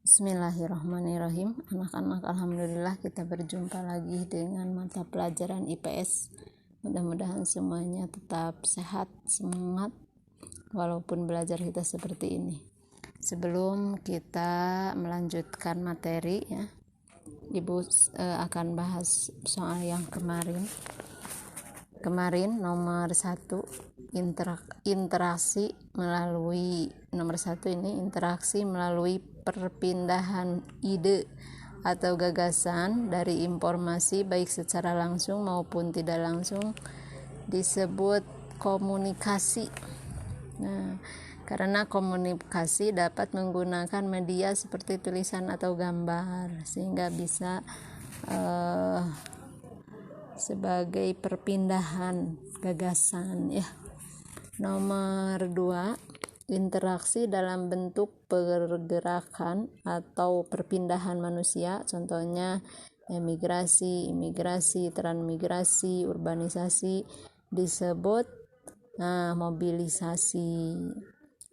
Bismillahirrahmanirrahim. Anak-anak, alhamdulillah kita berjumpa lagi dengan mata pelajaran IPS. Mudah-mudahan semuanya tetap sehat, semangat walaupun belajar kita seperti ini. Sebelum kita melanjutkan materi ya, Ibu akan bahas soal yang kemarin nomor 1, interaksi melalui perpindahan ide atau gagasan dari informasi baik secara langsung maupun tidak langsung disebut komunikasi. Nah, karena komunikasi dapat menggunakan media seperti tulisan atau gambar sehingga bisa sebagai perpindahan gagasan ya. Nomor 2, interaksi dalam bentuk pergerakan atau perpindahan manusia, contohnya emigrasi, imigrasi, transmigrasi, urbanisasi disebut mobilisasi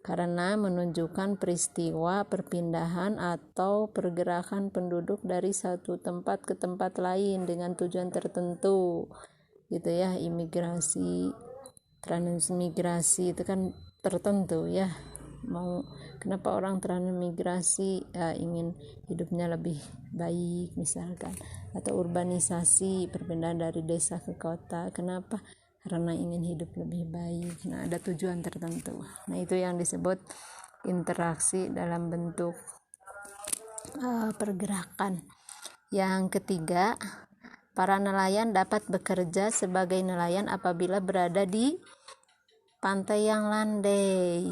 karena menunjukkan peristiwa perpindahan atau pergerakan penduduk dari satu tempat ke tempat lain dengan tujuan tertentu gitu ya. Imigrasi, transmigrasi itu kan tertentu ya, kenapa orang transmigrasi ingin hidupnya lebih baik misalkan, atau urbanisasi, perpindahan dari desa ke kota, kenapa? Karena ingin hidup lebih baik. Nah, ada tujuan tertentu. Nah, itu yang disebut interaksi dalam bentuk pergerakan. Yang ketiga, para nelayan dapat bekerja sebagai nelayan apabila berada di pantai yang landai.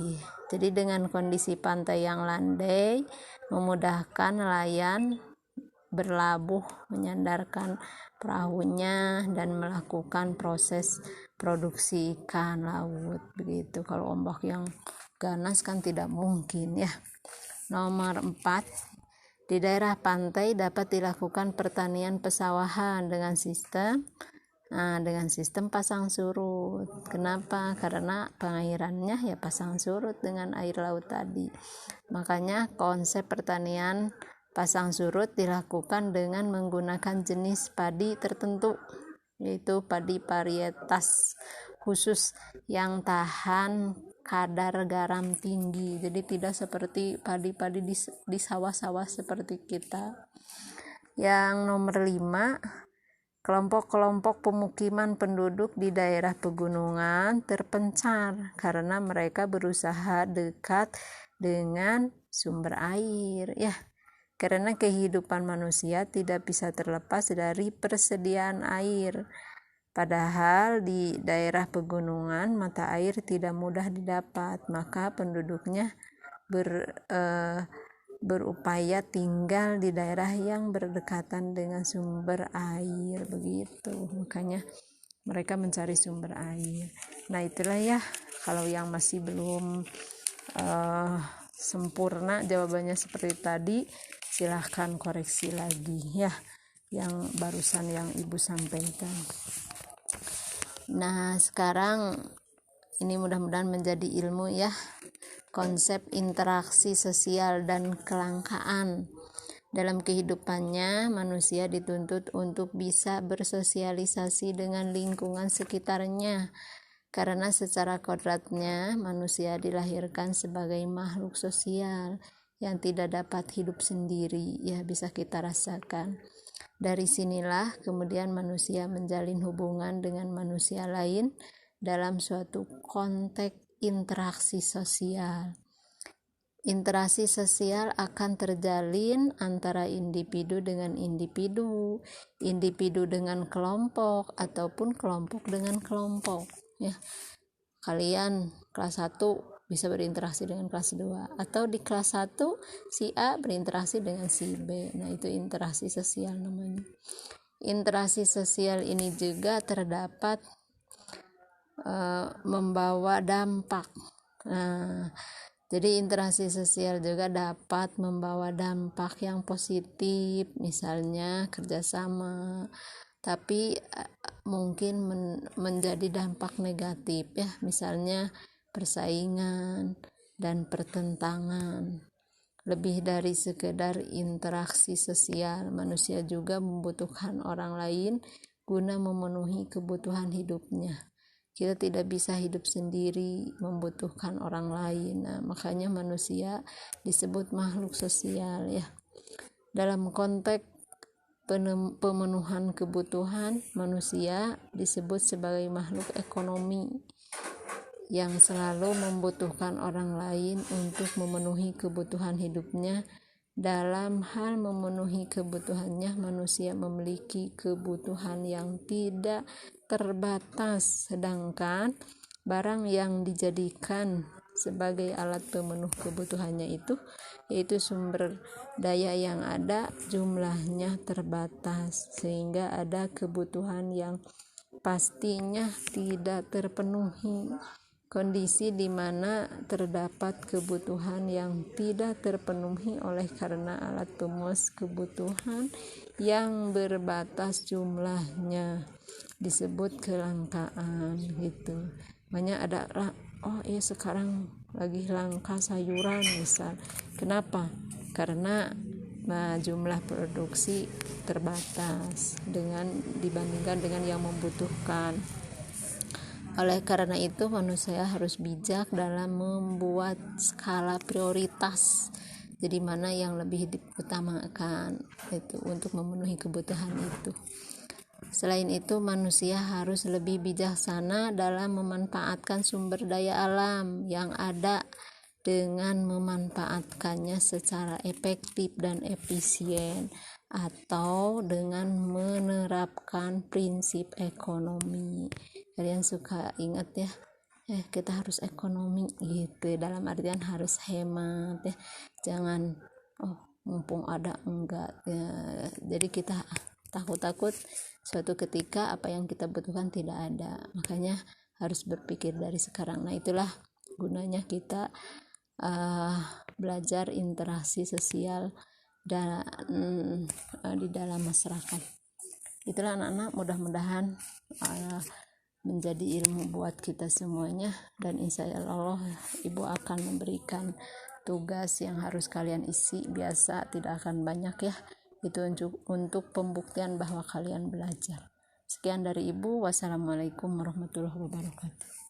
Jadi dengan kondisi pantai yang landai memudahkan nelayan berlabuh, menyandarkan perahunya dan melakukan proses produksi ikan laut begitu. Kalau ombak yang ganas kan tidak mungkin ya. Nomor 4, di daerah pantai dapat dilakukan pertanian pesawahan dengan sistem pasang surut. Kenapa? Karena pengairannya ya pasang surut dengan air laut tadi. Makanya konsep pertanian pasang surut dilakukan dengan menggunakan jenis padi tertentu, yaitu padi varietas khusus yang tahan kadar garam tinggi. Jadi tidak seperti padi-padi di sawah-sawah seperti kita. Yang nomor 5, kelompok-kelompok pemukiman penduduk di daerah pegunungan terpencar karena mereka berusaha dekat dengan sumber air ya. Karena kehidupan manusia tidak bisa terlepas dari persediaan air. Padahal di daerah pegunungan mata air tidak mudah didapat, maka penduduknya berupaya tinggal di daerah yang berdekatan dengan sumber air begitu. Makanya mereka mencari sumber air. Nah, itulah ya, kalau yang masih belum sempurna jawabannya seperti tadi, silahkan koreksi lagi ya yang barusan yang ibu sampaikan. Nah, sekarang ini mudah-mudahan menjadi ilmu ya, konsep interaksi sosial dan kelangkaan. Dalam kehidupannya, manusia dituntut untuk bisa bersosialisasi dengan lingkungan sekitarnya. Karena secara kodratnya manusia dilahirkan sebagai makhluk sosial yang tidak dapat hidup sendiri, ya bisa kita rasakan. Dari sinilah kemudian manusia menjalin hubungan dengan manusia lain dalam suatu konteks interaksi sosial. Interaksi sosial akan terjalin antara individu dengan individu, individu dengan kelompok, ataupun kelompok dengan kelompok ya. Kalian kelas 1 bisa berinteraksi dengan kelas 2, atau di kelas 1 si A berinteraksi dengan si B. Nah, itu interaksi sosial namanya. Interaksi sosial ini juga terdapat membawa dampak. Nah, jadi interaksi sosial juga dapat membawa dampak yang positif, misalnya kerjasama, tapi mungkin menjadi dampak negatif ya, misalnya persaingan dan pertentangan. lebih dari sekedar interaksi sosial. Manusia juga membutuhkan orang lain guna memenuhi kebutuhan hidupnya. Kita tidak bisa hidup sendiri, membutuhkan orang lain. Nah, makanya manusia disebut makhluk sosial ya. Dalam konteks pemenuhan kebutuhan, manusia disebut sebagai makhluk ekonomi yang selalu membutuhkan orang lain untuk memenuhi kebutuhan hidupnya. Dalam hal memenuhi kebutuhannya, manusia memiliki kebutuhan yang tidak terbatas, sedangkan barang yang dijadikan sebagai alat pemenuh kebutuhannya itu yaitu sumber daya yang ada jumlahnya terbatas, sehingga ada kebutuhan yang pastinya tidak terpenuhi. Kondisi di mana terdapat kebutuhan yang tidak terpenuhi oleh karena alat pemuas kebutuhan yang berbatas jumlahnya disebut kelangkaan gitu. Banyak ada sekarang lagi langka sayuran misal. Kenapa? Karena jumlah produksi terbatas dibandingkan dengan yang membutuhkan. Oleh karena itu, manusia harus bijak dalam membuat skala prioritas. Jadi mana yang lebih diutamakan itu untuk memenuhi kebutuhan itu. Selain itu, manusia harus lebih bijaksana dalam memanfaatkan sumber daya alam yang ada dengan memanfaatkannya secara efektif dan efisien, atau dengan menerapkan prinsip ekonomi. Kalian suka ingat ya, kita harus ekonomi gitu, dalam artian harus hemat ya, jangan mumpung ada enggak ya. Jadi kita takut suatu ketika apa yang kita butuhkan tidak ada, makanya harus berpikir dari sekarang. Nah, itulah gunanya kita belajar interaksi sosial dan di dalam masyarakat. Itulah anak-anak, mudah-mudahan menjadi ilmu buat kita semuanya, dan insya Allah ibu akan memberikan tugas yang harus kalian isi. Biasa tidak akan banyak ya, itu untuk pembuktian bahwa kalian belajar. Sekian dari ibu, wassalamualaikum warahmatullahi wabarakatuh.